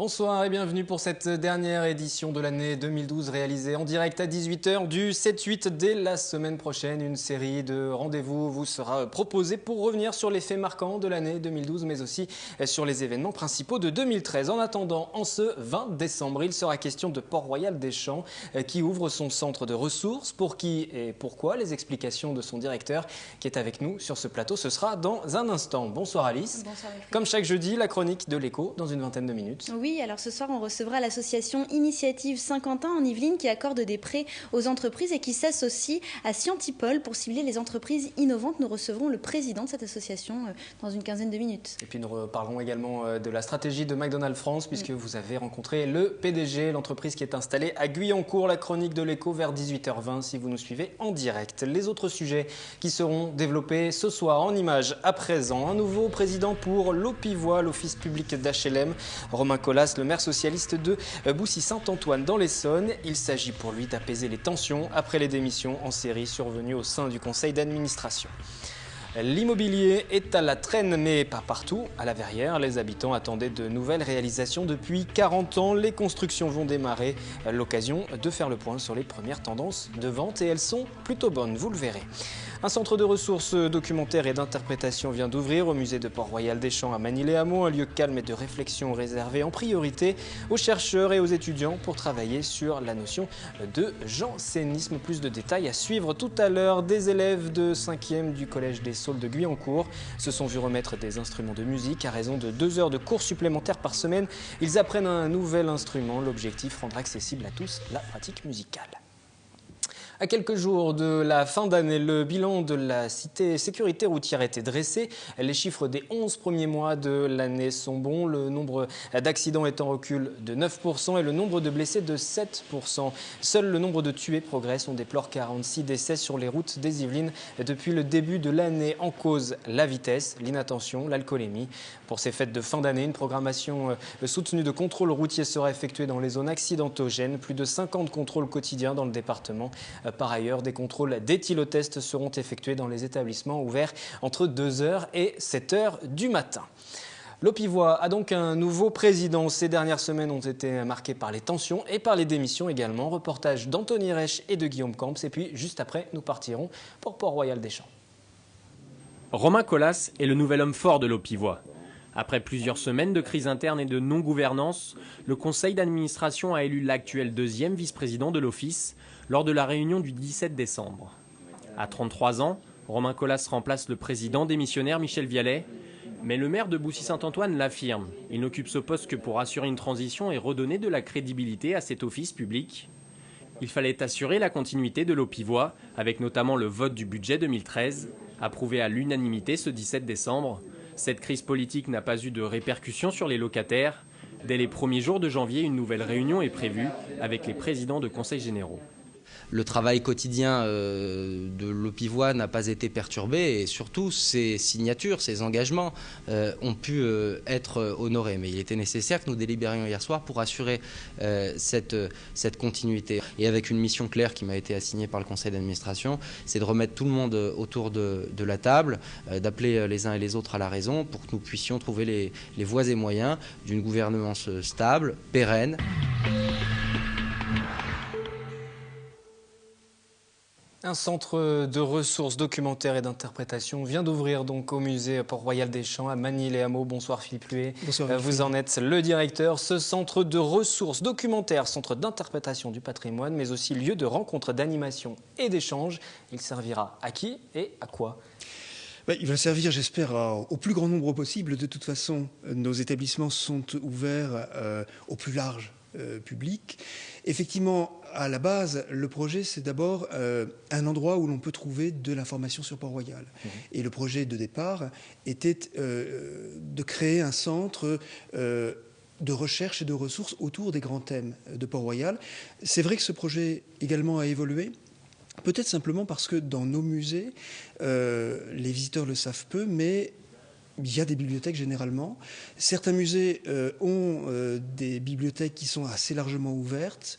Bonsoir et bienvenue pour cette dernière édition de l'année 2012 réalisée en direct à 18 h du 7-8 dès la semaine prochaine. Une série de rendez-vous vous sera proposée pour revenir sur les faits marquants de l'année 2012 mais aussi sur les événements principaux de 2013. En attendant, en ce 20 décembre, il sera question de Port-Royal des Champs qui ouvre son centre de ressources. Pour qui et pourquoi? Les explications de son directeur qui est avec nous sur ce plateau. Ce sera dans un instant. Bonsoir Alice. Bonsoir. Comme chaque jeudi, la chronique de l'écho dans une vingtaine de minutes. Oui, alors ce soir, on recevra l'association Initiative Saint-Quentin en Yvelines qui accorde des prêts aux entreprises et qui s'associe à Scientipol pour cibler les entreprises innovantes. Nous recevrons le président de cette association dans une quinzaine de minutes. Et puis nous reparlerons également de la stratégie de McDonald's France puisque vous avez rencontré le PDG, l'entreprise qui est installée à Guyancourt. La chronique de l'écho vers 18 h 20 si vous nous suivez en direct. Les autres sujets qui seront développés ce soir en images à présent. Un nouveau président pour l'Opivoie, l'office public d'HLM. Romain Colas, le maire socialiste de Boussy-Saint-Antoine dans l'Essonne. Il s'agit pour lui d'apaiser les tensions après les démissions en série survenues au sein du conseil d'administration. L'immobilier est à la traîne, mais pas partout. À la Verrière, les habitants attendaient de nouvelles réalisations depuis 40 ans. Les constructions vont démarrer. L'occasion de faire le point sur les premières tendances de vente et elles sont plutôt bonnes, vous le verrez. Un centre de ressources documentaires et d'interprétation vient d'ouvrir au musée de Port-Royal des Champs à Magny-les-Hameaux, un lieu calme et de réflexion réservé en priorité aux chercheurs et aux étudiants pour travailler sur la notion de jansénisme. Plus de détails à suivre tout à l'heure. Des élèves de 5e du collège des Saules de Guyancourt se sont vus remettre des instruments de musique à raison de 2 heures de cours supplémentaires par semaine. Ils apprennent un nouvel instrument. L'objectif, rendre accessible à tous la pratique musicale. À quelques jours de la fin d'année, le bilan de la cité sécurité routière a été dressé. Les chiffres des 11 premiers mois de l'année sont bons. Le nombre d'accidents est en recul de 9 % et le nombre de blessés de 7 %. Seul le nombre de tués progresse. On déplore 46 décès sur les routes des Yvelines depuis le début de l'année. En cause, la vitesse, l'inattention, l'alcoolémie. Pour ces fêtes de fin d'année, une programmation soutenue de contrôles routiers sera effectuée dans les zones accidentogènes. Plus de 50 contrôles quotidiens dans le département. Par ailleurs, des contrôles d'éthylotest seront effectués dans les établissements ouverts entre 2 h et 7 h du matin. L'Opivoie a donc un nouveau président. Ces dernières semaines ont été marquées par les tensions et par les démissions également. Reportage d'Anthony Reich et de Guillaume Camps. Et puis, juste après, nous partirons pour Port-Royal des Champs. Romain Colas est le nouvel homme fort de l'Opivoie. Après plusieurs semaines de crise interne et de non-gouvernance, le conseil d'administration a élu l'actuel deuxième vice-président de l'office lors de la réunion du 17 décembre. À 33 ans, Romain Colas remplace le président démissionnaire Michel Vialet, mais le maire de Boussy-Saint-Antoine l'affirme. Il n'occupe ce poste que pour assurer une transition et redonner de la crédibilité à cet office public. Il fallait assurer la continuité de l'Opivoie, avec notamment le vote du budget 2013, approuvé à l'unanimité ce 17 décembre. Cette crise politique n'a pas eu de répercussions sur les locataires. Dès les premiers jours de janvier, une nouvelle réunion est prévue avec les présidents de conseils généraux. Le travail quotidien de l'Opivoie n'a pas été perturbé et surtout ses signatures, ses engagements ont pu être honorés. Mais il était nécessaire que nous délibérions hier soir pour assurer cette continuité. Et avec une mission claire qui m'a été assignée par le conseil d'administration, c'est de remettre tout le monde autour de la table, d'appeler les uns et les autres à la raison pour que nous puissions trouver les voies et moyens d'une gouvernance stable, pérenne. Un centre de ressources documentaires et d'interprétation vient d'ouvrir donc au musée Port-Royal des Champs à Magny-les-Hameaux. Bonsoir Philippe Luet. Bonsoir. Vous en êtes le directeur. Ce centre de ressources documentaires, centre d'interprétation du patrimoine, mais aussi lieu de rencontre, d'animation et d'échange. Il servira à qui et à quoi ? Il va servir, j'espère, au plus grand nombre possible. De toute façon, nos établissements sont ouverts au plus large public. Effectivement, à la base, le projet, c'est d'abord un endroit où l'on peut trouver de l'information sur Port-Royal. Et le projet de départ était de créer un centre de recherche et de ressources autour des grands thèmes de Port-Royal. C'est vrai que ce projet également a évolué. Peut-être simplement parce que dans nos musées, les visiteurs le savent peu, mais il y a des bibliothèques généralement. Certains musées ont des bibliothèques qui sont assez largement ouvertes.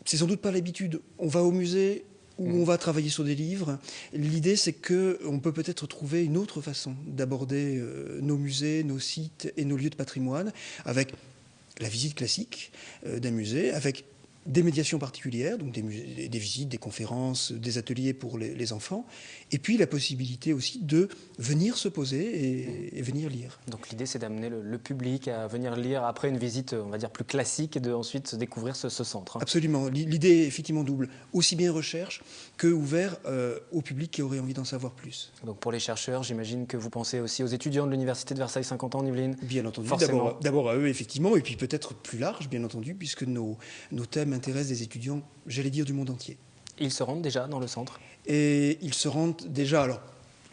C'est sans doute pas l'habitude. On va au musée où on va travailler sur des livres. L'idée, c'est qu'on peut peut-être trouver une autre façon d'aborder nos musées, nos sites et nos lieux de patrimoine, avec la visite classique d'un musée avec des médiations particulières, donc des visites, des conférences, des ateliers pour les enfants, et puis la possibilité aussi de venir se poser et venir lire. Donc l'idée, c'est d'amener le public à venir lire après une visite, on va dire, plus classique, et de ensuite découvrir ce centre. Absolument. L'idée est effectivement double, aussi bien recherche que ouvert au public qui aurait envie d'en savoir plus. Donc pour les chercheurs, j'imagine que vous pensez aussi aux étudiants de l'Université de Versailles 50 ans en Yvelines. Bien entendu, Forcément. d'abord à eux, effectivement, et puis peut-être plus large, bien entendu, puisque nos thèmes intéressent des étudiants, j'allais dire, du monde entier. Ils se rendent déjà dans le centre? Et ils se rendent déjà,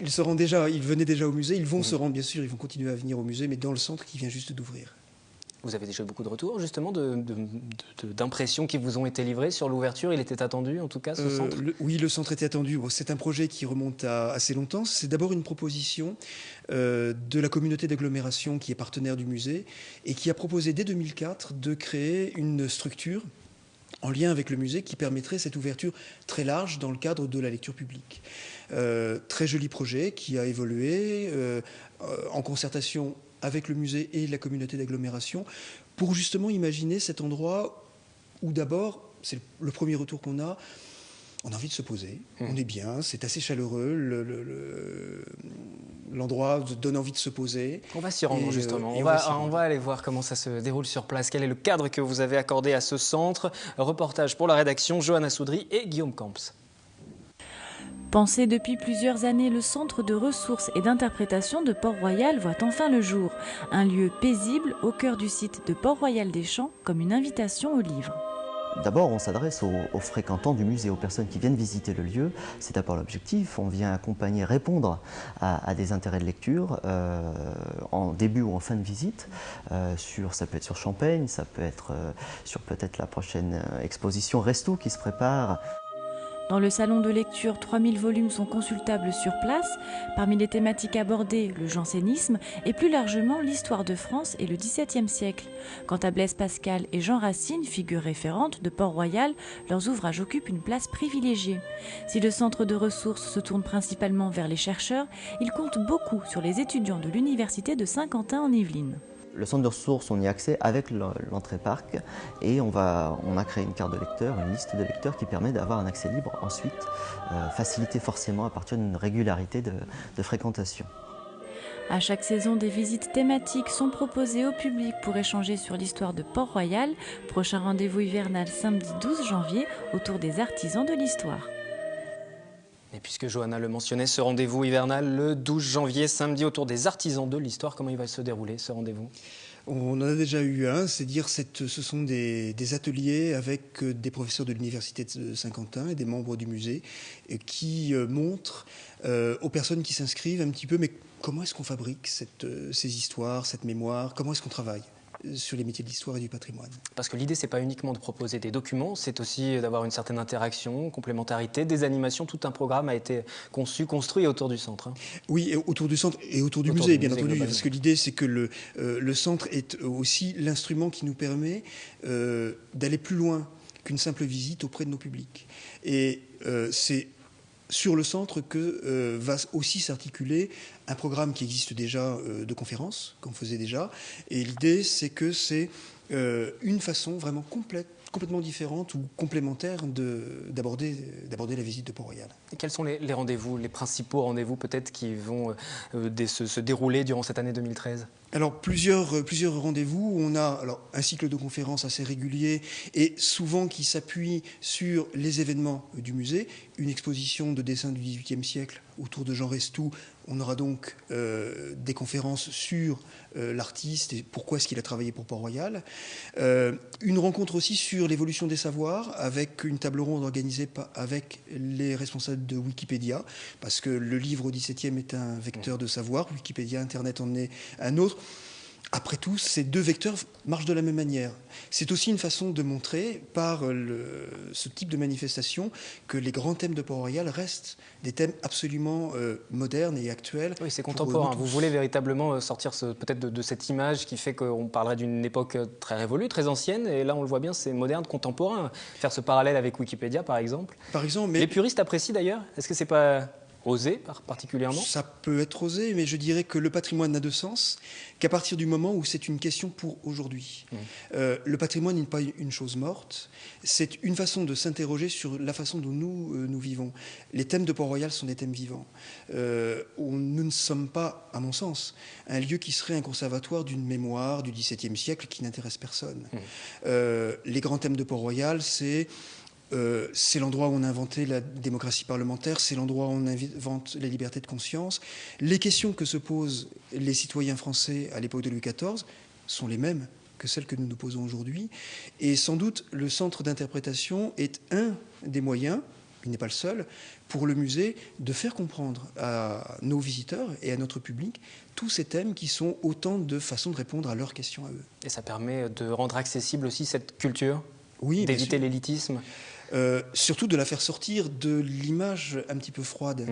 ils venaient déjà au musée, ils vont se rendre, bien sûr, ils vont continuer à venir au musée, mais dans le centre qui vient juste d'ouvrir. Vous avez déjà eu beaucoup de retours, justement, d'impressions qui vous ont été livrées sur l'ouverture. Il était attendu, en tout cas, ce centre? Oui, le centre était attendu. Bon, c'est un projet qui remonte à assez longtemps. C'est d'abord une proposition de la communauté d'agglomération qui est partenaire du musée et qui a proposé dès 2004 de créer une structure en lien avec le musée qui permettrait cette ouverture très large dans le cadre de la lecture publique. Très joli projet qui a évolué en concertation avec le musée et la communauté d'agglomération pour justement imaginer cet endroit où d'abord, c'est le premier retour qu'on a, on a envie de se poser, on est bien, c'est assez chaleureux, l'endroit donne envie de se poser. On va s'y rendre justement, on va aller voir comment ça se déroule sur place, quel est le cadre que vous avez accordé à ce centre. Reportage pour la rédaction, Johanna Soudry et Guillaume Camps. Pensé depuis plusieurs années, le centre de ressources et d'interprétation de Port-Royal voit enfin le jour. Un lieu paisible au cœur du site de Port-Royal-des-Champs, comme une invitation au livre. D'abord, on s'adresse aux fréquentants du musée, aux personnes qui viennent visiter le lieu. C'est d'abord l'objectif. On vient accompagner, répondre à des intérêts de lecture en début ou en fin de visite. Ça peut être sur Champaigne, ça peut être sur peut-être la prochaine exposition Resto qui se prépare. Dans le salon de lecture, 3000 volumes sont consultables sur place. Parmi les thématiques abordées, le jansénisme et plus largement l'histoire de France et le XVIIe siècle. Quant à Blaise Pascal et Jean Racine, figures référentes de Port-Royal, leurs ouvrages occupent une place privilégiée. Si le centre de ressources se tourne principalement vers les chercheurs, il compte beaucoup sur les étudiants de l'université de Saint-Quentin en Yvelines. Le centre de ressources, on y a accès avec l'entrée parc et on a créé une carte de lecteur, une liste de lecteurs qui permet d'avoir un accès libre ensuite, facilité forcément à partir d'une régularité de fréquentation. À chaque saison, des visites thématiques sont proposées au public pour échanger sur l'histoire de Port-Royal. Prochain rendez-vous hivernal samedi 12 janvier autour des artisans de l'histoire. Et puisque Johanna le mentionnait, ce rendez-vous hivernal le 12 janvier, samedi, autour des artisans de l'histoire, comment il va se dérouler ce rendez-vous? On en a déjà eu un, c'est-à-dire ce sont des ateliers avec des professeurs de l'université de Saint-Quentin et des membres du musée qui montrent aux personnes qui s'inscrivent un petit peu, mais comment est-ce qu'on fabrique ces histoires, cette mémoire, comment est-ce qu'on travaille sur les métiers de l'histoire et du patrimoine. Parce que l'idée, c'est pas uniquement de proposer des documents, c'est aussi d'avoir une certaine interaction, complémentarité, des animations. Tout un programme a été conçu, construit autour du centre. Oui, et autour du centre et autour du musée, bien entendu, parce que l'idée, c'est que le centre est aussi l'instrument qui nous permet d'aller plus loin qu'une simple visite auprès de nos publics. Et c'est sur le centre que va aussi s'articuler un programme qui existe déjà de conférences, qu'on faisait déjà. Et l'idée, c'est que c'est une façon vraiment complètement différente ou complémentaire d'aborder la visite de Port-Royal. Et quels sont les rendez-vous, les principaux rendez-vous peut-être qui vont se dérouler durant cette année 2013 ? Alors plusieurs rendez-vous. On a un cycle de conférences assez régulier et souvent qui s'appuie sur les événements du musée. Une exposition de dessins du XVIIIe siècle autour de Jean Restou. On aura donc des conférences sur l'artiste et pourquoi est-ce qu'il a travaillé pour Port-Royal. Une rencontre aussi sur l'évolution des savoirs avec une table ronde organisée avec les responsables de Wikipédia, parce que le livre au XVIIe est un vecteur de savoir, Wikipédia, Internet en est un autre. Après tout, ces deux vecteurs marchent de la même manière. C'est aussi une façon de montrer, par ce type de manifestation, que les grands thèmes de Port-Royal restent des thèmes absolument modernes et actuels. Oui, c'est contemporain. Vous voulez véritablement sortir peut-être de cette image qui fait qu'on parlerait d'une époque très révolue, très ancienne, et là on le voit bien, c'est moderne, contemporain. Faire ce parallèle avec Wikipédia, par exemple. Par exemple, mais... Les puristes apprécient d'ailleurs. Est-ce que c'est pas... osé particulièrement? Ça peut être osé, mais je dirais que le patrimoine n'a de sens qu'à partir du moment où c'est une question pour aujourd'hui. Le patrimoine n'est pas une chose morte, c'est une façon de s'interroger sur la façon dont nous vivons. Les thèmes de Port-Royal sont des thèmes vivants. Nous ne sommes pas, à mon sens, un lieu qui serait un conservatoire d'une mémoire du XVIIe siècle qui n'intéresse personne. Les grands thèmes de Port-Royal, c'est l'endroit où on a inventé la démocratie parlementaire, c'est l'endroit où on invente les libertés de conscience. Les questions que se posent les citoyens français à l'époque de Louis XIV sont les mêmes que celles que nous nous posons aujourd'hui. Et sans doute, le centre d'interprétation est un des moyens, il n'est pas le seul, pour le musée de faire comprendre à nos visiteurs et à notre public tous ces thèmes qui sont autant de façons de répondre à leurs questions à eux. Et ça permet de rendre accessible aussi cette culture, oui, d'éviter l'élitisme. Surtout de la faire sortir de l'image un petit peu froide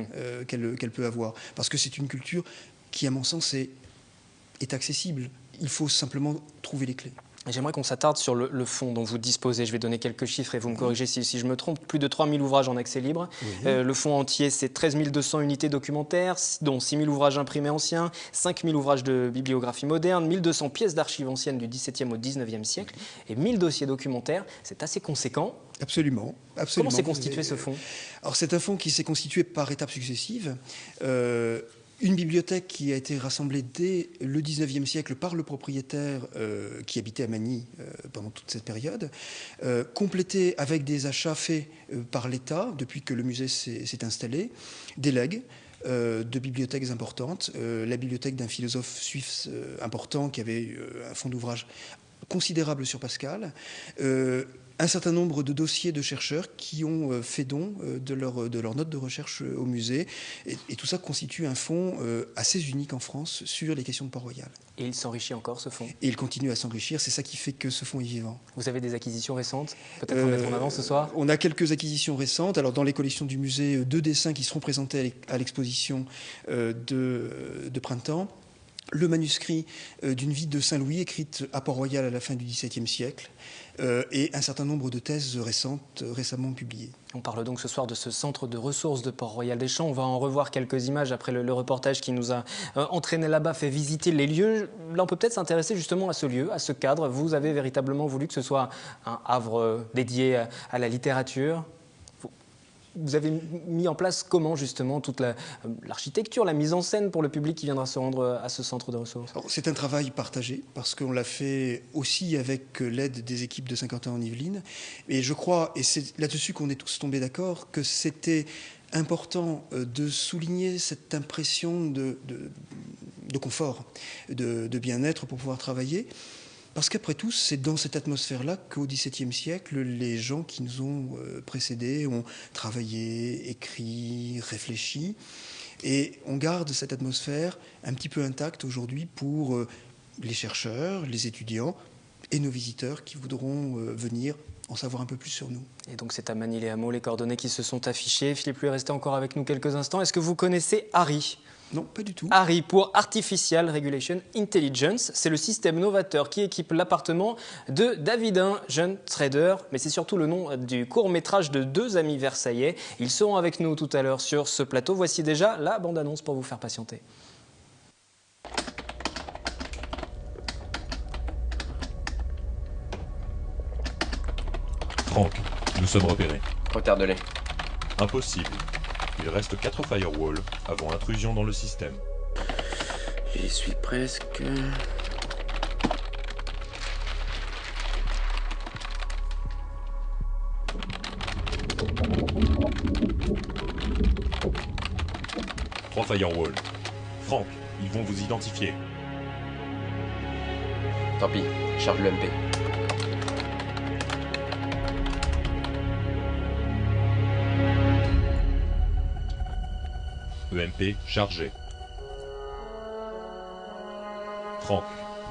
qu'elle peut avoir. Parce que c'est une culture qui, à mon sens, est accessible. Il faut simplement trouver les clés. J'aimerais qu'on s'attarde sur le fonds dont vous disposez. Je vais donner quelques chiffres et vous me corrigez si je me trompe. Plus de 3000 ouvrages en accès libre. Le fonds entier, c'est 13 200 unités documentaires, dont 6000 ouvrages imprimés anciens, 5000 ouvrages de bibliographie moderne, 1200 pièces d'archives anciennes du XVIIe au XIXe siècle et 1000 dossiers documentaires. C'est assez conséquent. Absolument. Comment s'est constitué ce fonds? Alors, c'est un fonds qui s'est constitué par étapes successives. Une bibliothèque qui a été rassemblée dès le XIXe siècle par le propriétaire qui habitait à Magny pendant toute cette période, complétée avec des achats faits par l'État depuis que le musée s'est installé, des legs de bibliothèques importantes, la bibliothèque d'un philosophe suisse important qui avait un fonds d'ouvrage considérable sur Pascal, un certain nombre de dossiers de chercheurs qui ont fait don de leurs notes de recherche au musée. Et tout ça constitue un fonds assez unique en France sur les questions de Port-Royal. Et il s'enrichit encore, ce fonds? Et il continue à s'enrichir. C'est ça qui fait que ce fonds est vivant. Vous avez des acquisitions récentes? Peut-être en mettre en avant ce soir? On a quelques acquisitions récentes. Alors, dans les collections du musée, 2 dessins qui seront présentés à l'exposition de printemps. Le manuscrit d'une vie de Saint-Louis écrite à Port-Royal à la fin du XVIIe siècle et un certain nombre de thèses récemment publiées. On parle donc ce soir de ce centre de ressources de Port-Royal des Champs. On va en revoir quelques images après le reportage qui nous a entraîné là-bas, fait visiter les lieux. Là, on peut peut-être s'intéresser justement à ce lieu, à ce cadre. Vous avez véritablement voulu que ce soit un havre dédié à la littérature. Vous avez mis en place comment justement toute l'architecture, la mise en scène pour le public qui viendra se rendre à ce centre de ressources? C'est un travail partagé parce qu'on l'a fait aussi avec l'aide des équipes de Saint-Quentin-en-Yvelines. Et je crois, et c'est là-dessus qu'on est tous tombés d'accord, que c'était important de souligner cette impression de confort, de bien-être pour pouvoir travailler. Parce qu'après tout, c'est dans cette atmosphère-là qu'au XVIIe siècle, les gens qui nous ont précédés ont travaillé, écrit, réfléchi. Et on garde cette atmosphère un petit peu intacte aujourd'hui pour les chercheurs, les étudiants et nos visiteurs qui voudront venir en savoir un peu plus sur nous. Et donc c'est à Magny-les-Hameaux, les coordonnées qui se sont affichées. Philippe Louis, restez encore avec nous quelques instants. Est-ce que vous connaissez ARI ? Non, pas du tout. ARI pour Artificial Regulation Intelligence, c'est le système novateur qui équipe l'appartement de Davidin, jeune trader, mais c'est surtout le nom du court-métrage de 2 amis versaillais. Ils seront avec nous tout à l'heure sur ce plateau. Voici déjà la bande-annonce pour vous faire patienter. Franck, nous sommes repérés. Retardez-les. Impossible. Il reste 4 firewalls avant intrusion dans le système. J'y suis presque. Trois firewalls. Franck, ils vont vous identifier. Tant pis, charge le MP. EMP chargé. Franck,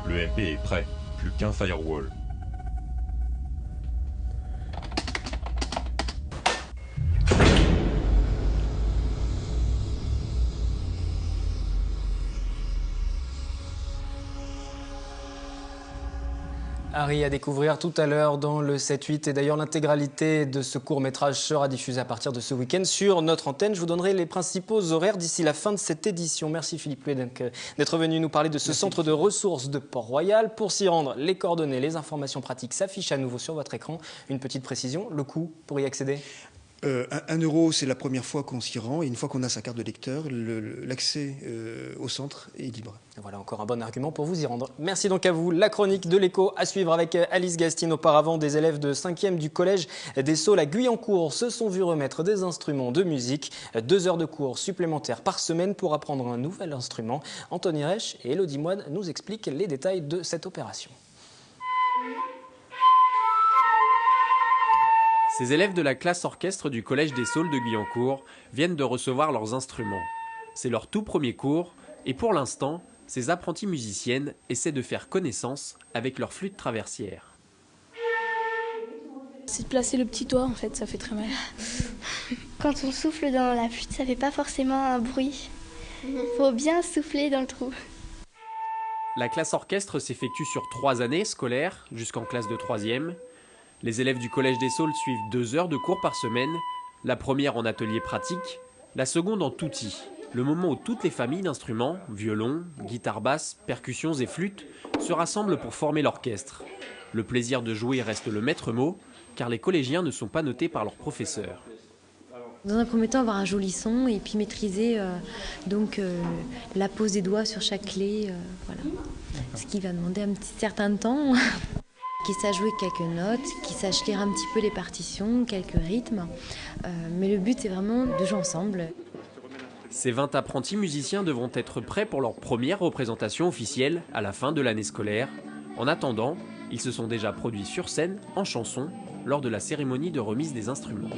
le EMP est prêt. Plus qu'un firewall. Harry à découvrir tout à l'heure dans le 7-8 et d'ailleurs l'intégralité de ce court-métrage sera diffusée à partir de ce week-end sur notre antenne. Je vous donnerai les principaux horaires d'ici la fin de cette édition. Merci Philippe Louet d'être venu nous parler de ce centre de ressources de Port-Royal. Pour s'y rendre, les coordonnées, les informations pratiques s'affichent à nouveau sur votre écran. Une petite précision, le coût pour y accéder ? 1 euro, c'est la première fois qu'on s'y rend. Et une fois qu'on a sa carte de lecteur, l'accès au centre est libre. Voilà encore un bon argument pour vous y rendre. Merci donc à vous. La chronique de l'écho à suivre avec Alice Gastine. Auparavant, des élèves de 5e du collège des Saules à Guyancourt se sont vus remettre des instruments de musique. 2 heures de cours supplémentaires par semaine pour apprendre un nouvel instrument. Anthony Reich et Elodie Moine nous expliquent les détails de cette opération. Ces élèves de la classe orchestre du Collège des Saules de Guyancourt viennent de recevoir leurs instruments. C'est leur tout premier cours et pour l'instant, ces apprenties musiciennes essaient de faire connaissance avec leur flûte traversière. C'est de placer le petit doigt en fait, ça fait très mal. Quand on souffle dans la flûte, ça fait pas forcément un bruit. Faut bien souffler dans le trou. La classe orchestre s'effectue sur 3 années scolaires jusqu'en classe de 3e. Les élèves du Collège des Saules suivent 2 heures de cours par semaine, la première en atelier pratique, la seconde en touti, le moment où toutes les familles d'instruments, violon, guitare basse, percussions et flûtes, se rassemblent pour former l'orchestre. Le plaisir de jouer reste le maître mot, car les collégiens ne sont pas notés par leurs professeurs. Dans un premier temps, avoir un joli son et puis maîtriser la pose des doigts sur chaque clé, voilà. Ce qui va demander un petit certain temps. Qui sache jouer quelques notes, qui sache lire un petit peu les partitions, quelques rythmes. Mais le but, c'est vraiment de jouer ensemble. Ces 20 apprentis musiciens devront être prêts pour leur première représentation officielle à la fin de l'année scolaire. En attendant, ils se sont déjà produits sur scène, en chanson, lors de la cérémonie de remise des instruments.